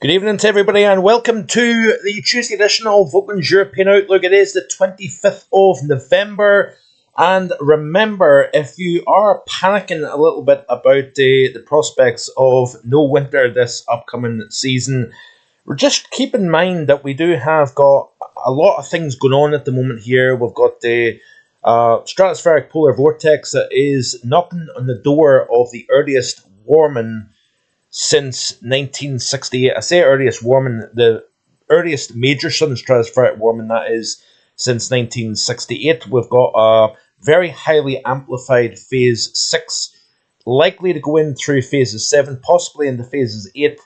Good evening to everybody and welcome to the Tuesday edition of Vulcan's European Outlook. It is the 25th of November, and remember, if you are panicking a little bit about the prospects of no winter this upcoming season, just keep in mind that we do have got a lot of things going on at the moment here. We've got the stratospheric polar vortex that is knocking on the door of the earliest warming since 1968. I say earliest warming, the earliest major sudden stratospheric warming, that is, since 1968. We've got a very highly amplified phase 6, likely to go in through phases 7, possibly into phases 8,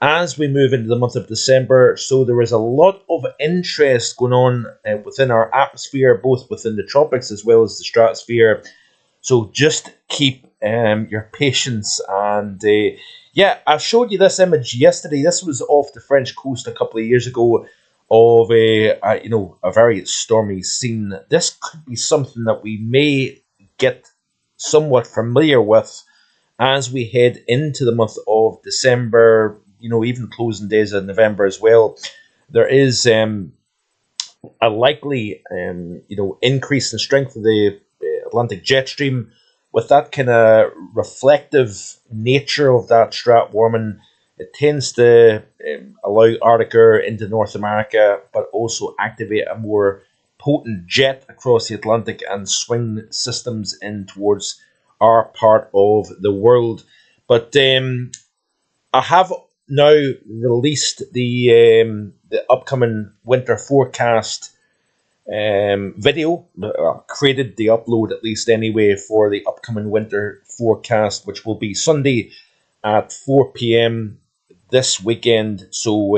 as we move into the month of December. So there is a lot of interest going on within our atmosphere, both within the tropics as well as the stratosphere. So just keep your patience. And yeah, I showed you this image yesterday. This was off the French coast a couple of years ago of a very stormy scene. This could be something that we may get somewhat familiar with as we head into the month of December, even closing days of November as well. There is a likely increase in strength of the Atlantic jet stream. With that kind of reflective nature of that strat warming, it tends to allow Arctic air into North America, but also activate a more potent jet across the Atlantic and swing systems in towards our part of the world. But I have now released the upcoming winter forecast video, created the upload at least anyway for the upcoming winter forecast, which will be Sunday at 4 p.m. this weekend. So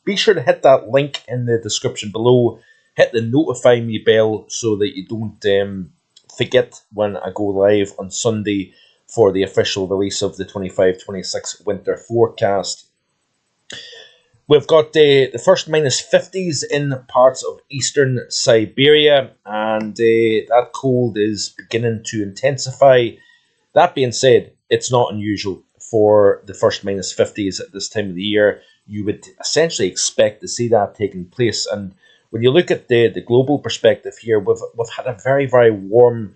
be sure to hit that link in the description below, hit the notify me bell so that you don't forget when I go live on Sunday for the official release of the 25-26 winter forecast. We've got the first minus 50s in parts of eastern Siberia, and that cold is beginning to intensify. That being said, it's not unusual for the first minus 50s at this time of the year. You would essentially expect to see that taking place. And when you look at the global perspective here, we've had a very, very warm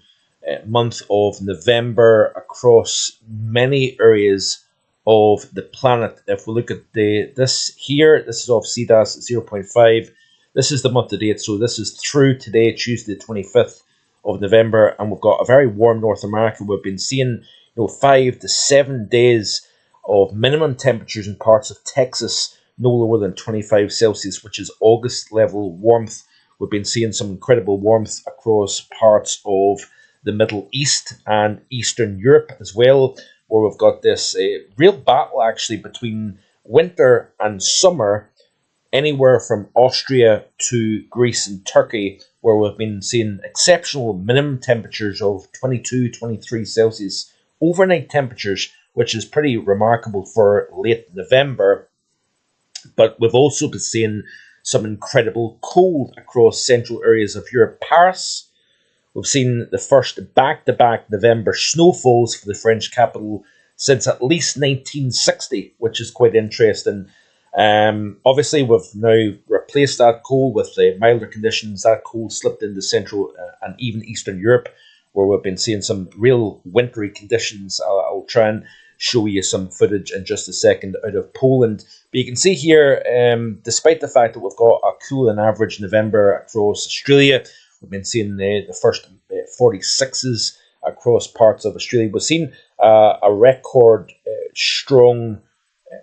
month of November across many areas of the planet. If we look at this here, this is off CDAS 0.5. This is the month to date, so this is through today, Tuesday, the 25th of November, and we've got a very warm North America. We've been seeing 5 to 7 days of minimum temperatures in parts of Texas no lower than 25 Celsius, which is August level warmth. We've been seeing some incredible warmth across parts of the Middle East and Eastern Europe as well, where we've got this real battle actually between winter and summer, anywhere from Austria to Greece and Turkey, where we've been seeing exceptional minimum temperatures of 22, 23 Celsius, overnight temperatures, which is pretty remarkable for late November. But we've also been seeing some incredible cold across central areas of Europe. Paris, we've seen the first back-to-back November snowfalls for the French capital since at least 1960, which is quite interesting. Obviously, we've now replaced that cold with milder conditions. That cold slipped into Central and even Eastern Europe, where we've been seeing some real wintry conditions. I'll try and show you some footage in just a second out of Poland. But you can see here, despite the fact that we've got a cooler than average November across Australia, we've been seeing the first 46s across parts of Australia. We've seen a record strong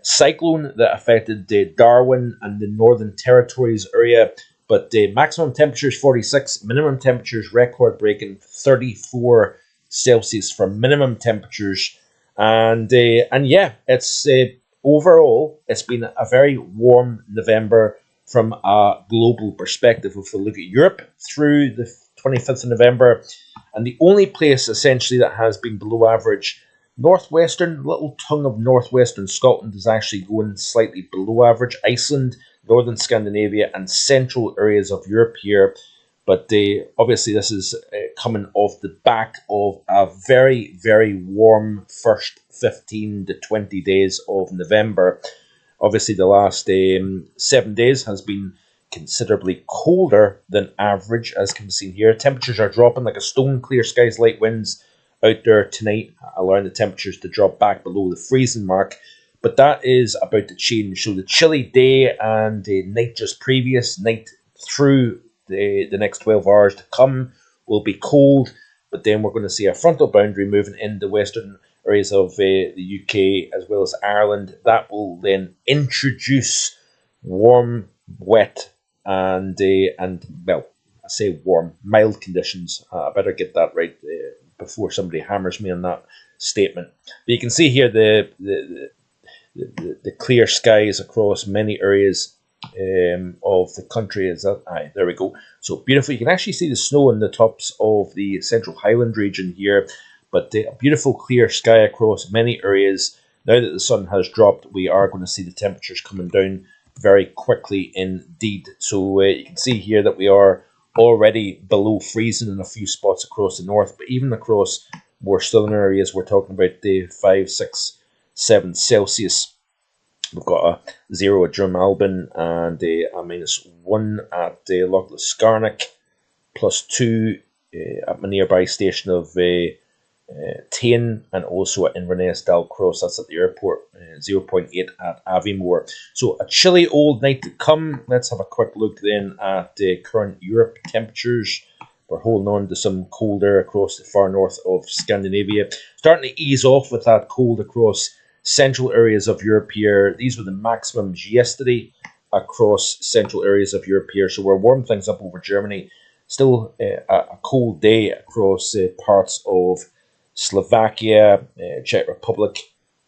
cyclone that affected Darwin and the Northern Territories area. But the maximum temperature is 46, minimum temperatures record breaking 34 Celsius for minimum temperatures. And yeah, it's overall, it's been a very warm November from a global perspective. If we look at Europe through the 25th of November, and the only place essentially that has been below average, northwestern, little tongue of northwestern Scotland is actually going slightly below average. Iceland, northern Scandinavia, and central areas of Europe here. But obviously this is coming off the back of a very, very warm first 15 to 20 days of November. Obviously, the last 7 days has been considerably colder than average, as can be seen here. Temperatures are dropping like a stone. Clear skies, light winds out there tonight, allowing the temperatures to drop back below the freezing mark. But that is about to change. So the chilly day and the night just previous, night through the next 12 hours to come, will be cold. But then we're going to see a frontal boundary moving in the western areas of the UK as well as Ireland. That will then introduce warm, wet, and well, I say warm, mild conditions. I better get that right before somebody hammers me on that statement. But you can see here the clear skies across many areas of the country. Is that? Aye, there we go. So beautiful. You can actually see the snow on the tops of the Central Highland region here, but a beautiful clear sky across many areas. Now that the sun has dropped, we are going to see the temperatures coming down very quickly indeed. So you can see here that we are already below freezing in a few spots across the north, but even across more southern areas, we're talking about the 5, 6, 7 Celsius. We've got a 0 at Drumalbin and a -1 at Loch Scarnick, +2 at my nearby station of Tain, and also at Inverness Dalcross, that's at the airport, 0.8 at Aviemore. So a chilly old night to come. Let's have a quick look then at current Europe temperatures. We're holding on to some cold air across the far north of Scandinavia. Starting to ease off with that cold across central areas of Europe here. These were the maximums yesterday across central areas of Europe here. So we're warming things up over Germany. Still a cold day across parts of Slovakia, Czech Republic,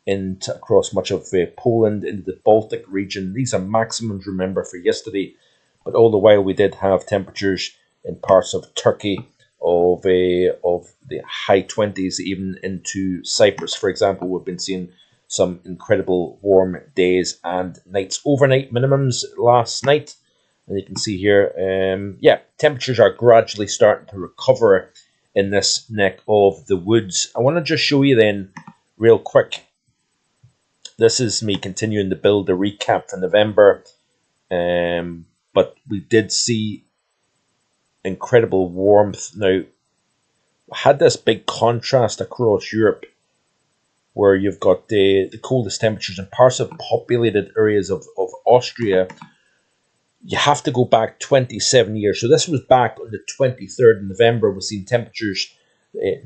across much of Poland, into the Baltic region. These are maximums, remember, for yesterday. But all the while we did have temperatures in parts of Turkey of the high 20s, even into Cyprus, for example. We've been seeing some incredible warm days and nights. Overnight minimums last night, and you can see here, temperatures are gradually starting to recover in this neck of the woods. I want to just show you then, real quick, this is me continuing to build a recap for November, but we did see incredible warmth. Now, had this big contrast across Europe, where you've got the coldest temperatures in parts of populated areas of Austria. You have to go back 27 years. So this was back on the 23rd of November. We've seen temperatures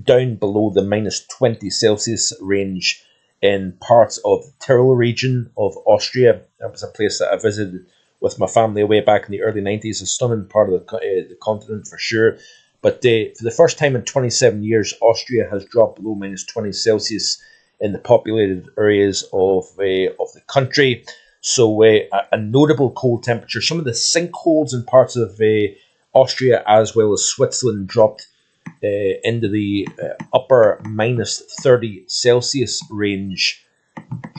down below the -20 Celsius range in parts of the Tyrol region of Austria. That was a place that I visited with my family way back in the early 90s. A stunning part of the continent for sure. But for the first time in 27 years, Austria has dropped below -20 Celsius in the populated areas of the country. So a notable cold temperature. Some of the sinkholes in parts of Austria as well as Switzerland dropped into the upper -30 Celsius range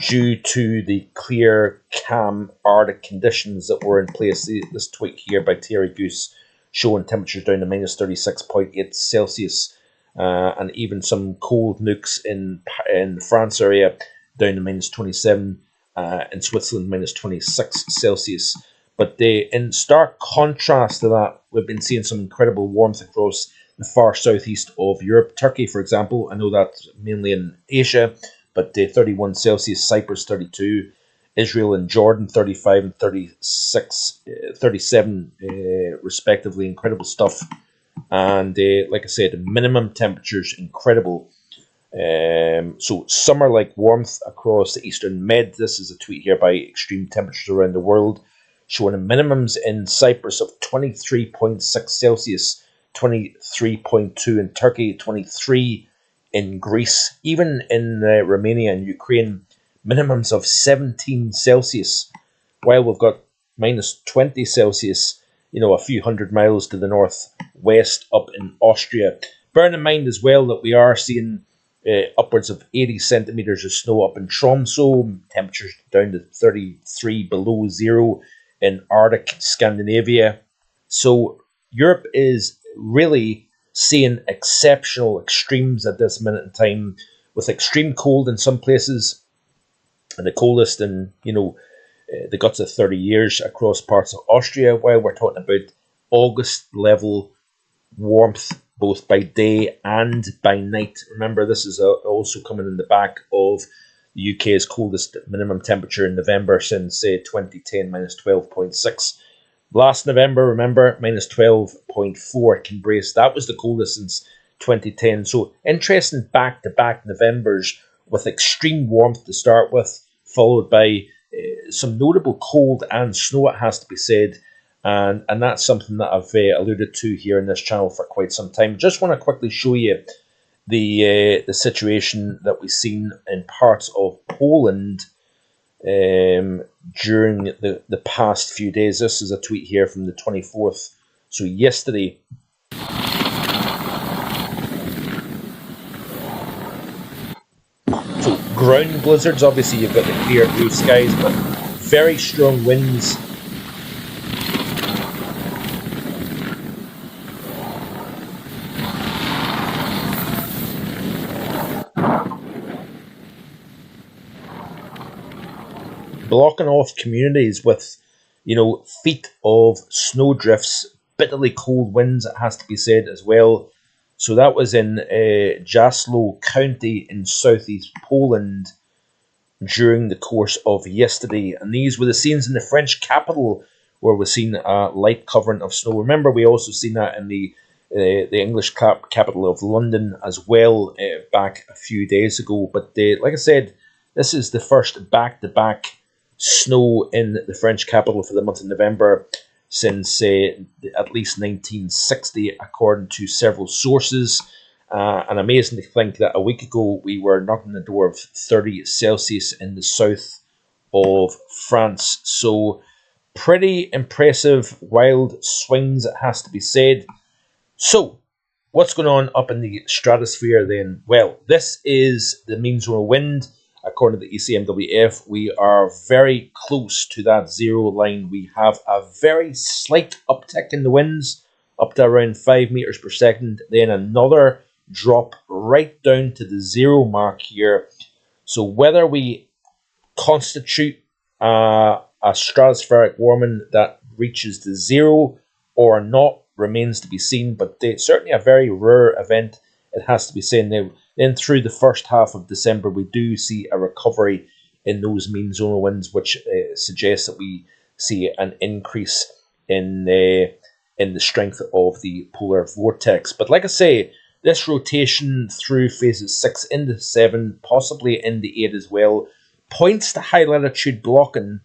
due to the clear, calm Arctic conditions that were in place. This tweet here by Terry Goose showing temperatures down to -36.8 Celsius. And even some cold nukes in the France area down to -27, in Switzerland -26 Celsius. But in stark contrast to that, we've been seeing some incredible warmth across the far southeast of Europe. Turkey, for example, I know that's mainly in Asia, but 31 Celsius, Cyprus 32, Israel and Jordan 35 and 36, 37 respectively. Incredible stuff. And like I said, the minimum temperatures incredible. So summer-like warmth across the Eastern Med. This is a tweet here by Extreme Temperatures Around the World, showing minimums in Cyprus of 23.6 Celsius, 23.2 in Turkey, 23 in Greece, even in Romania and Ukraine, minimums of 17 Celsius, while we've got -20 Celsius, a few hundred miles to the northwest up in Austria. Bearing in mind as well that we are seeing upwards of 80 centimetres of snow up in Tromsø, temperatures down to 33 below zero in Arctic Scandinavia. So Europe is really seeing exceptional extremes at this minute in time, with extreme cold in some places, and the coldest in the guts of 30 years across parts of Austria, while we're talking about August level warmth both by day and by night. Remember, this is also coming in the back of the UK's coldest minimum temperature in November since 2010, minus 12.6. Last November, remember, minus 12.4 Kinbrace. That was the coldest since 2010. So interesting back-to-back Novembers with extreme warmth to start with, followed by some notable cold and snow, it has to be said. And that's something that I've alluded to here in this channel for quite some time. Just want to quickly show you the situation that we've seen in parts of Poland during the past few days. This is a tweet here from the 24th, so yesterday. So ground blizzards, obviously you've got the clear blue skies, but very strong winds. Blocking off communities with, feet of snow drifts, bitterly cold winds, it has to be said as well. So that was in Jasło County in southeast Poland during the course of yesterday. And these were the scenes in the French capital where we've seen a light covering of snow. Remember, we also seen that in the English capital of London as well back a few days ago. But like I said, this is the first back-to-back snow in the French capital for the month of November since at least 1960, according to several sources. And amazing to think that a week ago we were knocking the door of 30 Celsius in the south of France. So pretty impressive, wild swings, it has to be said. So what's going on up in the stratosphere then? Well, this is the mean zonal wind. According to the ECMWF, we are very close to that zero line. We have a very slight uptick in the winds, up to around 5 meters per second, then another drop right down to the zero mark here. So whether we constitute a stratospheric warming that reaches the zero or not remains to be seen, but certainly a very rare event, it has to be said. Now, then through the first half of December, we do see a recovery in those mean zonal winds, which suggests that we see an increase in the strength of the polar vortex. But like I say, this rotation through phases 6 into 7, possibly into 8 as well, points to high latitude blocking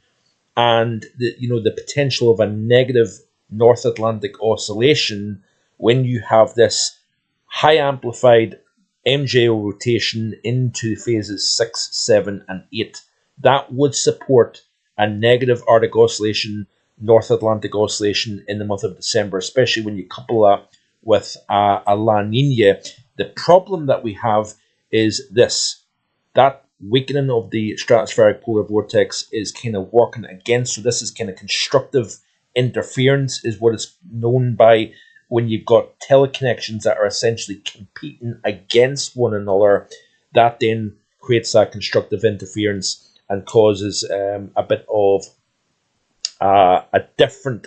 and the potential of a negative North Atlantic oscillation when you have this high amplified MJO rotation into phases 6, 7, and 8. That would support a negative Arctic oscillation, North Atlantic oscillation in the month of December, especially when you couple that with a La Nina. The problem that we have is this: that weakening of the stratospheric polar vortex is kind of working against. So this is kind of constructive interference, is what it's known by, when you've got teleconnections that are essentially competing against one another. That then creates that constructive interference and causes a bit of a different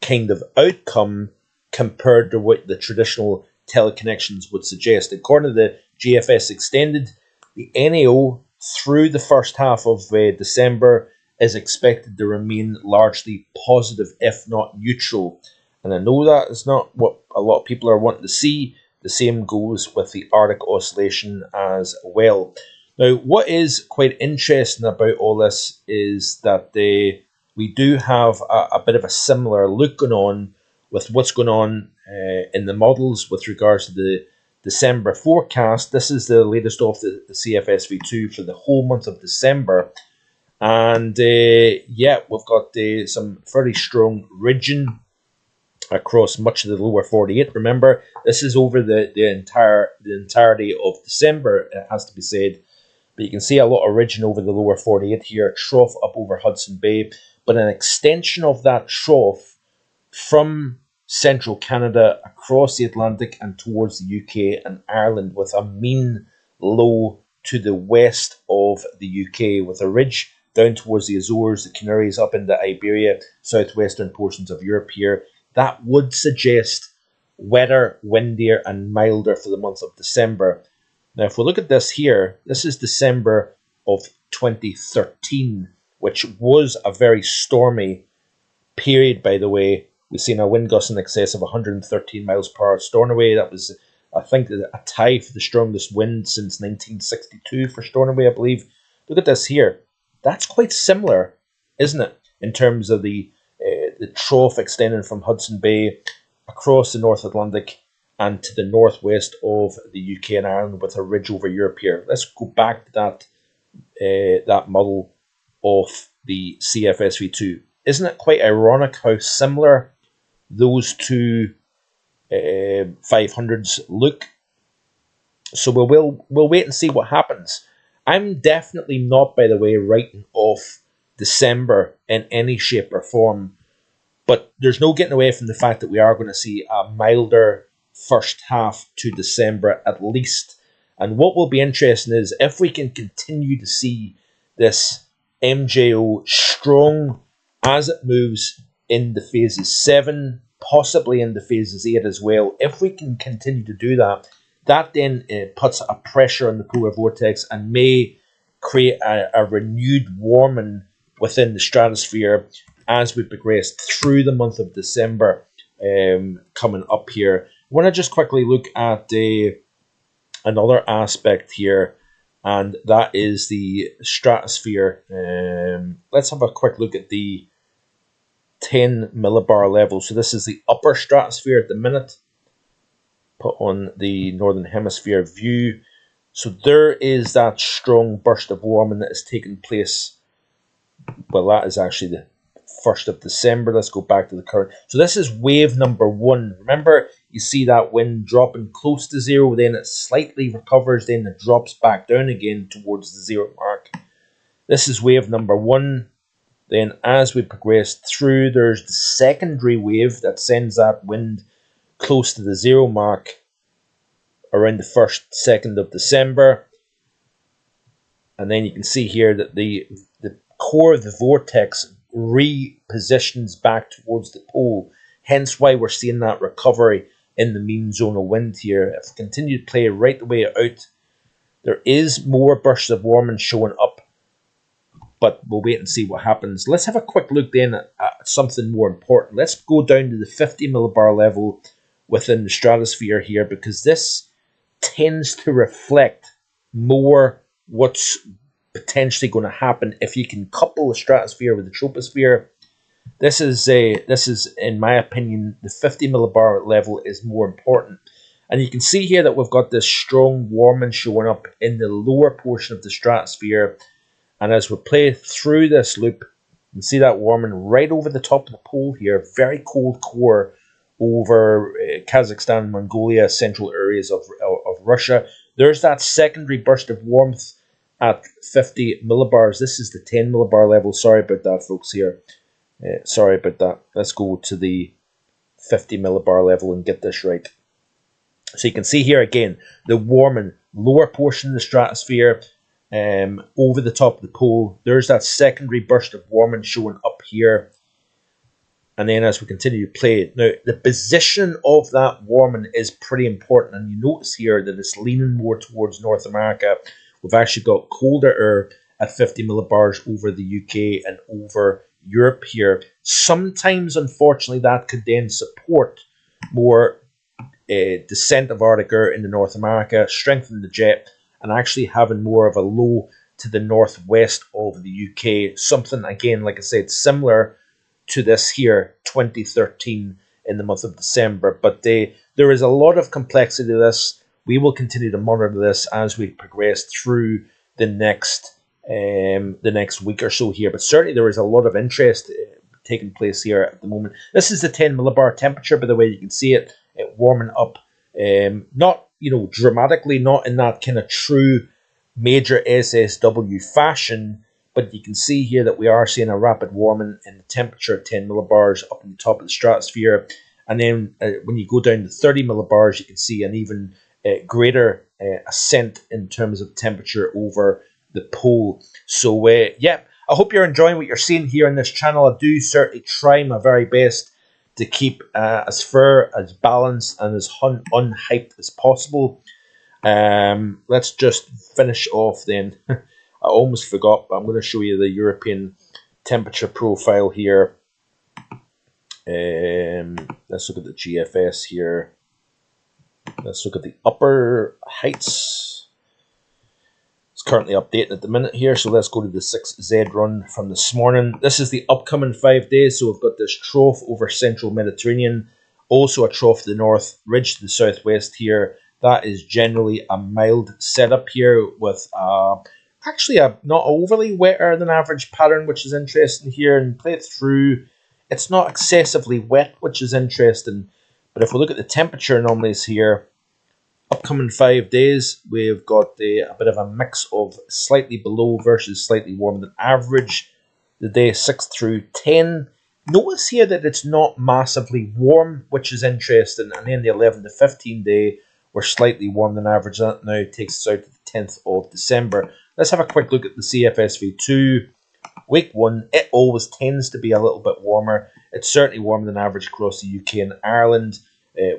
kind of outcome compared to what the traditional teleconnections would suggest. According to the GFS Extended, the NAO through the first half of December is expected to remain largely positive, if not neutral. And I know that is not what a lot of people are wanting to see. The same goes with the Arctic oscillation as well. Now, what is quite interesting about all this is that we do have a bit of a similar look going on with what's going on in the models with regards to the December forecast. This is the latest off the CFSV2 for the whole month of December. And yeah, we've got some fairly strong ridging across much of the lower 48. Remember, this is over the entirety of December, it has to be said. But you can see a lot of ridging over the lower 48 here, trough up over Hudson Bay, but an extension of that trough from central Canada across the Atlantic and towards the UK and Ireland, with a mean low to the west of the UK, with a ridge down towards the Azores, the Canaries, up into Iberia, southwestern portions of Europe here. That would suggest wetter, windier, and milder for the month of December. Now, if we look at this here, this is December of 2013, which was a very stormy period, by the way. We've seen a wind gust in excess of 113 miles per hour. Stornoway, that was, I think, a tie for the strongest wind since 1962 for Stornoway, I believe. Look at this here. That's quite similar, isn't it, in terms of the trough extending from Hudson Bay across the North Atlantic and to the northwest of the UK and Ireland with a ridge over Europe here. Let's go back to that model of the CFSV2. Isn't it quite ironic how similar those two 500s look? So we'll wait and see what happens. I'm definitely not, by the way, writing off December in any shape or form, but there's no getting away from the fact that we are going to see a milder first half to December at least. And what will be interesting is if we can continue to see this MJO strong as it moves into phases 7, possibly into phases 8 as well. If we can continue to do that, that then puts a pressure on the polar vortex and may create a renewed warming within the stratosphere as we progress through the month of December coming up here. I want to just quickly look at another aspect here, and that is the stratosphere. Let's have a quick look at the 10 millibar level. So this is the upper stratosphere at the minute. Put on the Northern Hemisphere view. So there is that strong burst of warming that has taken place. Well, that is actually the 1st of December. Let's go back to the current. So this is wave number 1. Remember, you see that wind dropping close to 0, then it slightly recovers, then it drops back down again towards the 0 mark. This is wave number 1. Then as we progress through, there's the secondary wave that sends that wind close to the 0 mark around the 1st, 2nd of December. And then you can see here that the core of the vortex repositions back towards the pole. Hence why we're seeing that recovery in the mean zonal wind here. If we continue to play right the way out, there is more bursts of warming showing up, but we'll wait and see what happens. Let's have a quick look then at something more important. Let's go down to the 50 millibar level within the stratosphere here, because this tends to reflect more what's potentially going to happen if you can couple the stratosphere with the troposphere. This is, in my opinion, the 50 millibar level is more important. And you can see here that we've got this strong warming showing up in the lower portion of the stratosphere. And as we play through this loop, you can see that warming right over the top of the pole here. Very cold core over Kazakhstan, Mongolia, central areas of Russia. There's that secondary burst of warmth at 50 millibars. This is the 10 millibar level. Sorry about that, folks, here. Sorry about that. Let's go to the 50 millibar level and get this right. So you can see here again, the warming lower portion of the stratosphere over the top of the pole. There's that secondary burst of warming showing up here. And then as we continue to play it, now the position of that warming is pretty important. And you notice here that it's leaning more towards North America. We've actually got colder air at 50 millibars over the UK and over Europe here. Sometimes, unfortunately, that could then support more descent of Arctic air into North America, strengthen the jet, and actually having more of a low to the northwest of the UK. Something, again, like I said, similar to this here, 2013 in the month of December. But there is a lot of complexity to this. We will continue to monitor this as we progress through the next week or so here. But certainly there is a lot of interest taking place here at the moment. This is the 10 millibar temperature, by the way. You can see it warming up. Not, dramatically, not in that kind of true major SSW fashion, but you can see here that we are seeing a rapid warming in the temperature at 10 millibars up in the top of the stratosphere. And then when you go down to 30 millibars, you can see an even greater ascent in terms of temperature over the pole. So, I hope you're enjoying what you're seeing here on this channel. I do certainly try my very best to keep as fair, as balanced, and as unhyped as possible. Let's just finish off then. I almost forgot, but I'm going to show you the European temperature profile here. Let's look at the GFS here. Let's look at the upper heights. It's currently updating at the minute here, so let's go to the 6Z run from this morning. This is the upcoming 5 days, so we've got this trough over central Mediterranean, also a trough to the north, ridge to the southwest here. That is generally a mild setup here with actually a not overly wetter than average pattern, which is interesting here, and play it through. It's not excessively wet, which is interesting. But if we look at the temperature anomalies here, upcoming 5 days, we've got a bit of a mix of slightly below versus slightly warmer than average. The day 6 through 10. Notice here that it's not massively warm, which is interesting. And then the 11 to 15 day, we're slightly warmer than average. That now takes us out to the 10th of December. Let's have a quick look at the CFSV2. Week 1, it always tends to be a little bit warmer. It's certainly warmer than average across the UK and Ireland,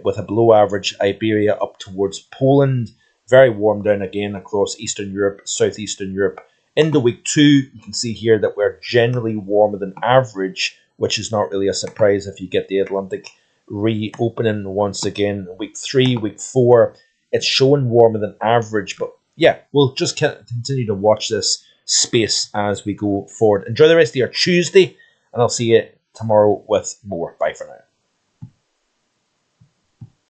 with a below average Iberia up towards Poland. Very warm down again across Eastern Europe, Southeastern Europe. Into week 2, you can see here that we're generally warmer than average, which is not really a surprise if you get the Atlantic reopening once again. Week 3, week 4, it's showing warmer than average, but yeah, we'll just continue to watch this space as we go forward. Enjoy the rest of your Tuesday, and I'll see you tomorrow with more. Bye for now.